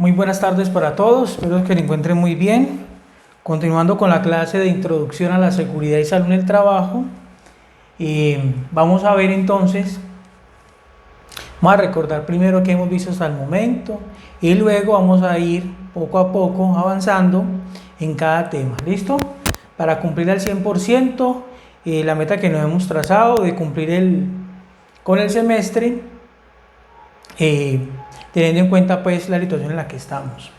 Muy buenas tardes para todos, espero que se encuentren muy bien. Continuando con la clase de introducción a la seguridad y salud en el trabajo, vamos a ver entonces, vamos a recordar primero qué hemos visto hasta el momento y luego vamos a ir poco a poco avanzando en cada tema, ¿listo? Para cumplir al 100% la meta que nos hemos trazado de cumplir con el semestre, teniendo en cuenta pues la situación en la que estamos.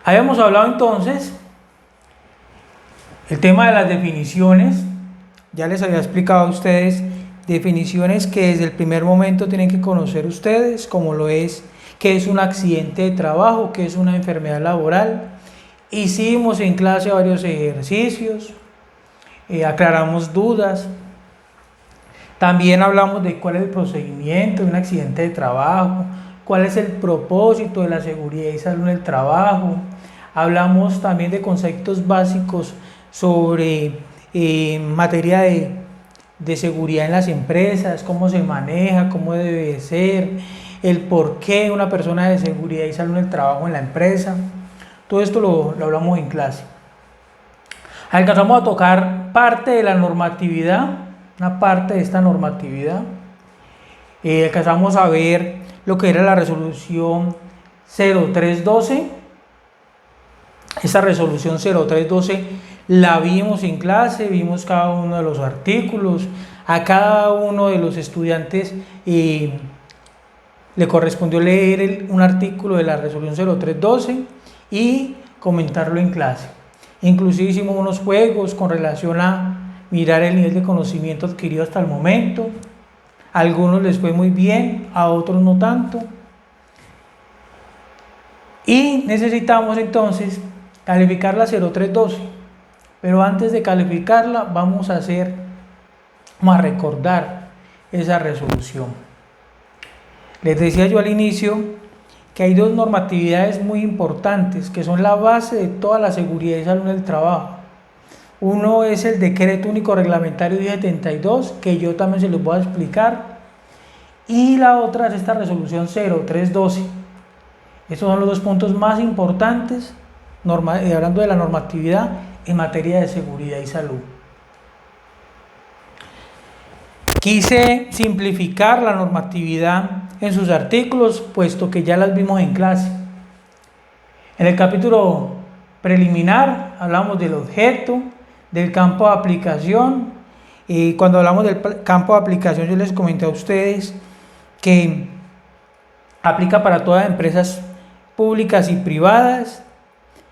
Habíamos hablado entonces el tema de las definiciones. Ya les había explicado a ustedes definiciones que desde el primer momento tienen que conocer ustedes, como lo es qué es un accidente de trabajo, qué es una enfermedad laboral. Hicimos en clase varios ejercicios, aclaramos dudas. También hablamos de cuál es el procedimiento de un accidente de trabajo, cuál es el propósito de la seguridad y salud en el trabajo. Hablamos también de conceptos básicos sobre materia de seguridad en las empresas, cómo se maneja, cómo debe ser, el por qué una persona de seguridad y salud en el trabajo en la empresa. Todo esto lo hablamos en clase. Alcanzamos a tocar parte de la normatividad, una parte de esta normatividad. Alcanzamos a ver lo que era la resolución 0312. Esa resolución 0312 la vimos en clase, vimos cada uno de los artículos. A cada uno de los estudiantes le correspondió leer un artículo de la resolución 0312 y comentarlo en clase. Inclusive hicimos unos juegos con relación a mirar el nivel de conocimiento adquirido hasta el momento. A algunos les fue muy bien, a otros no tanto. Y necesitamos entonces calificar la 0312. Pero antes de calificarla vamos a recordar esa resolución. Les decía yo al inicio que hay dos normatividades muy importantes que son la base de toda la seguridad y salud en el trabajo. Uno es el Decreto Único Reglamentario 1072, que yo también se los voy a explicar, y la otra es esta resolución 0312. Estos son los dos puntos más importantes hablando de la normatividad en materia de seguridad y salud. Quise simplificar la normatividad en sus artículos, puesto que ya las vimos en clase. En el capítulo preliminar hablamos del objeto, del campo de aplicación. Y cuando hablamos del campo de aplicación, yo les comenté a ustedes que aplica para todas las empresas públicas y privadas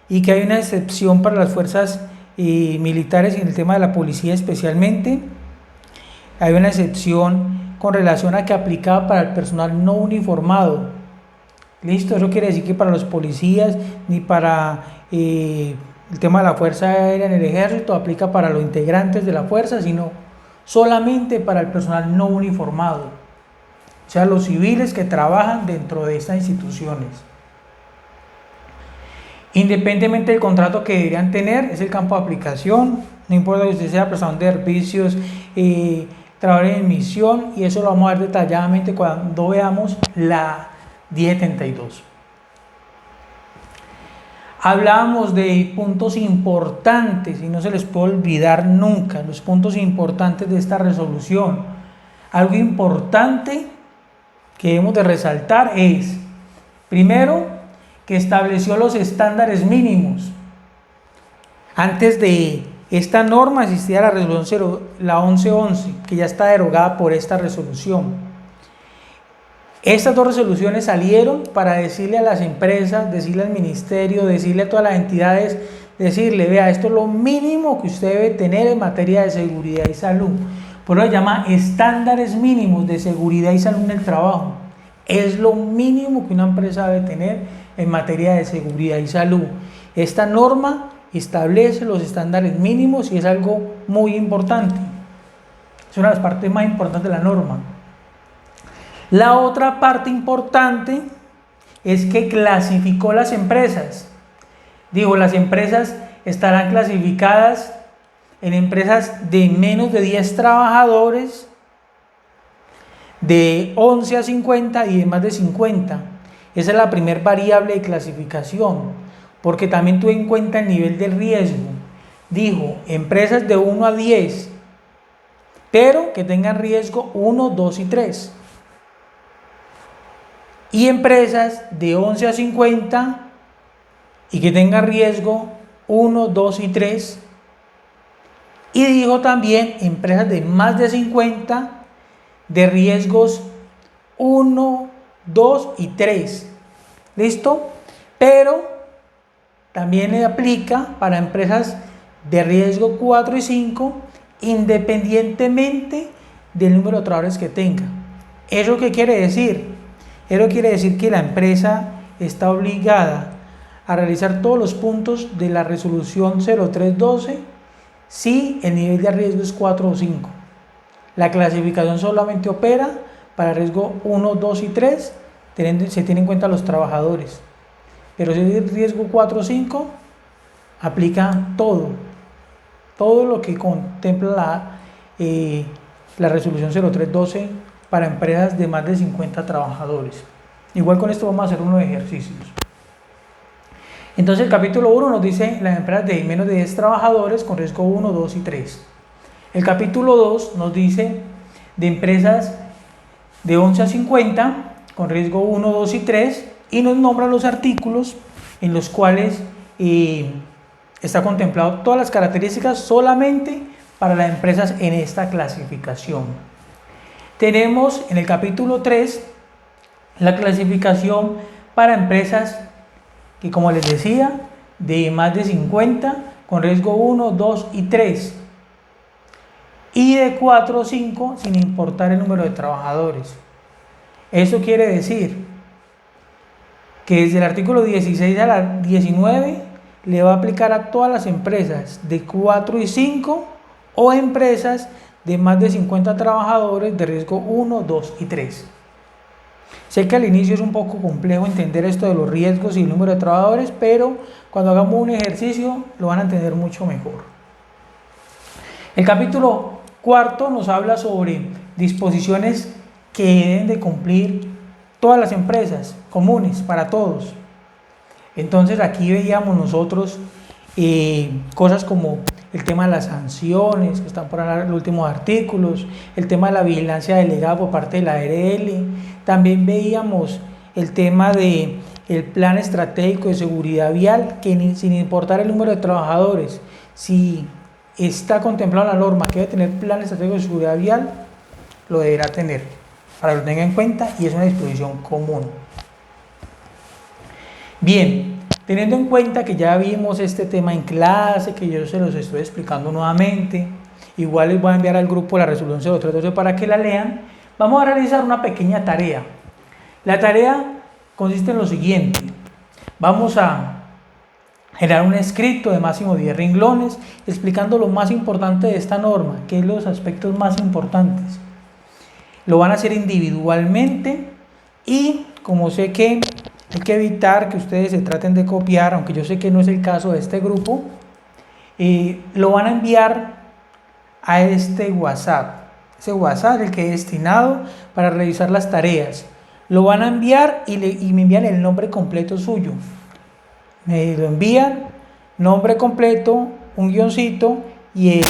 y que hay una excepción para las fuerzas militares y en el tema de la policía especialmente. Hay una excepción con relación a que aplicaba para el personal no uniformado. Listo, eso quiere decir que para los policías ni para el tema de la Fuerza Aérea en el Ejército aplica para los integrantes de la fuerza, sino solamente para el personal no uniformado, o sea, los civiles que trabajan dentro de estas instituciones. Independientemente del contrato que deberían tener, es el campo de aplicación. No importa que usted sea prestador de servicios, trabajador en misión, y eso lo vamos a ver detalladamente cuando veamos la 1072. Hablábamos de puntos importantes y no se les puede olvidar nunca los puntos importantes de esta resolución. Algo importante que debemos de resaltar es, primero, que estableció los estándares mínimos. Antes de esta norma existía la resolución la 1111, que ya está derogada por esta resolución. Estas dos resoluciones salieron para decirle a las empresas, decirle al ministerio, decirle a todas las entidades, decirle, vea, esto es lo mínimo que usted debe tener en materia de seguridad y salud. Por eso se llama estándares mínimos de seguridad y salud en el trabajo. Es lo mínimo que una empresa debe tener en materia de seguridad y salud. Esta norma establece los estándares mínimos y es algo muy importante. Es una de las partes más importantes de la norma. La otra parte importante es que clasificó las empresas. Digo, las empresas estarán clasificadas en empresas de menos de 10 trabajadores, de 11 a 50 y de más de 50. Esa es la primera variable de clasificación, porque también tuve en cuenta el nivel de riesgo. Dijo, empresas de 1 a 10, pero que tengan riesgo 1, 2 y 3. Y empresas de 11 a 50 y que tengan riesgo 1, 2 y 3. Y dijo también empresas de más de 50 de riesgos 1, 2 y 3. ¿Listo? Pero también le aplica para empresas de riesgo 4 y 5, independientemente del número de trabajadores que tenga. ¿Eso qué quiere decir? Eso quiere decir que la empresa está obligada a realizar todos los puntos de la resolución 0312 si el nivel de riesgo es 4 o 5. La clasificación solamente opera para riesgo 1, 2 y 3, se tienen en cuenta los trabajadores. Pero si es riesgo 4 o 5, aplica todo lo que contempla la resolución 0312 para empresas de más de 50 trabajadores. Igual con esto vamos a hacer unos ejercicios. Entonces el capítulo 1 nos dice las empresas de menos de 10 trabajadores con riesgo 1, 2 y 3. El capítulo 2 nos dice de empresas de 11 a 50 con riesgo 1, 2 y 3 y nos nombra los artículos en los cuales está contemplado todas las características solamente para las empresas en esta clasificación. Tenemos en el capítulo 3 la clasificación para empresas que, como les decía, de más de 50 con riesgo 1, 2 y 3 y de 4 o 5 sin importar el número de trabajadores. Eso quiere decir que desde el artículo 16 a la 19 le va a aplicar a todas las empresas de 4 y 5 o empresas de más de 50 trabajadores de riesgo 1, 2 y 3. Sé que al inicio es un poco complejo entender esto de los riesgos y el número de trabajadores, pero cuando hagamos un ejercicio lo van a entender mucho mejor. El capítulo 4 nos habla sobre disposiciones que deben de cumplir todas las empresas, comunes para todos. Entonces aquí veíamos nosotros cosas como el tema de las sanciones, que están por los últimos artículos, el tema de la vigilancia delegada por parte de la ARL, también veíamos el tema del plan estratégico de seguridad vial, que sin importar el número de trabajadores, si está contemplado en la norma que debe tener plan estratégico de seguridad vial, lo deberá tener, para que lo tenga en cuenta, y es una disposición común. Bien, teniendo en cuenta que ya vimos este tema en clase, que yo se los estoy explicando nuevamente, igual les voy a enviar al grupo la resolución 0312 para que la lean, vamos a realizar una pequeña tarea. La tarea consiste en lo siguiente: vamos a generar un escrito de máximo 10 renglones explicando lo más importante de esta norma, que es los aspectos más importantes. Lo van a hacer individualmente y como sé que hay que evitar que ustedes se traten de copiar, aunque yo sé que no es el caso de este grupo, lo van a enviar a este WhatsApp. Ese WhatsApp es el que es destinado para revisar las tareas. Lo van a enviar y me envían el nombre completo suyo. Me lo envían, nombre completo, un guioncito y el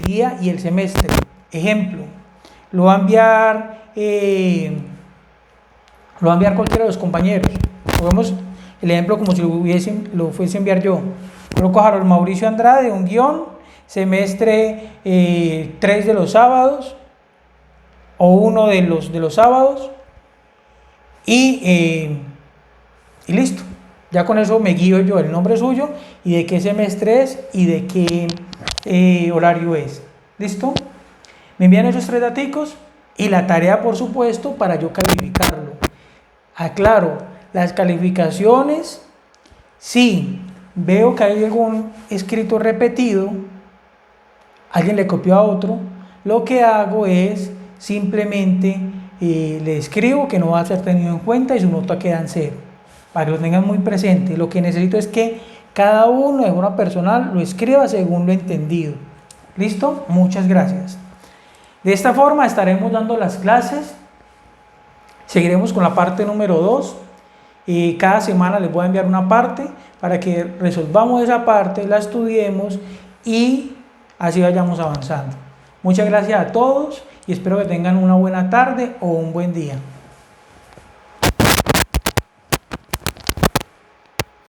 día y el semestre. Ejemplo, lo va a enviar cualquiera de los compañeros. Pongamos el ejemplo como si lo fuese a enviar yo. Coloco a Harold Mauricio Andrade, un guión, semestre 3 de los sábados o 1 de los sábados y listo. Ya con eso me guío yo el nombre suyo y de qué semestre es y de qué horario es. ¿Listo? Me envían esos 3 daticos y la tarea, por supuesto, para yo calificarlo. Aclaro, las calificaciones, si veo que hay algún escrito repetido, alguien le copió a otro, lo que hago es simplemente le escribo que no va a ser tenido en cuenta y su nota queda en 0, para que lo tengan muy presente. Lo que necesito es que cada uno de forma personal lo escriba según lo entendido. ¿Listo? Muchas gracias. De esta forma estaremos dando las clases Seguiremos con la parte número 2. Cada semana les voy a enviar una parte para que resolvamos esa parte, la estudiemos y así vayamos avanzando. Muchas gracias a todos y espero que tengan una buena tarde o un buen día.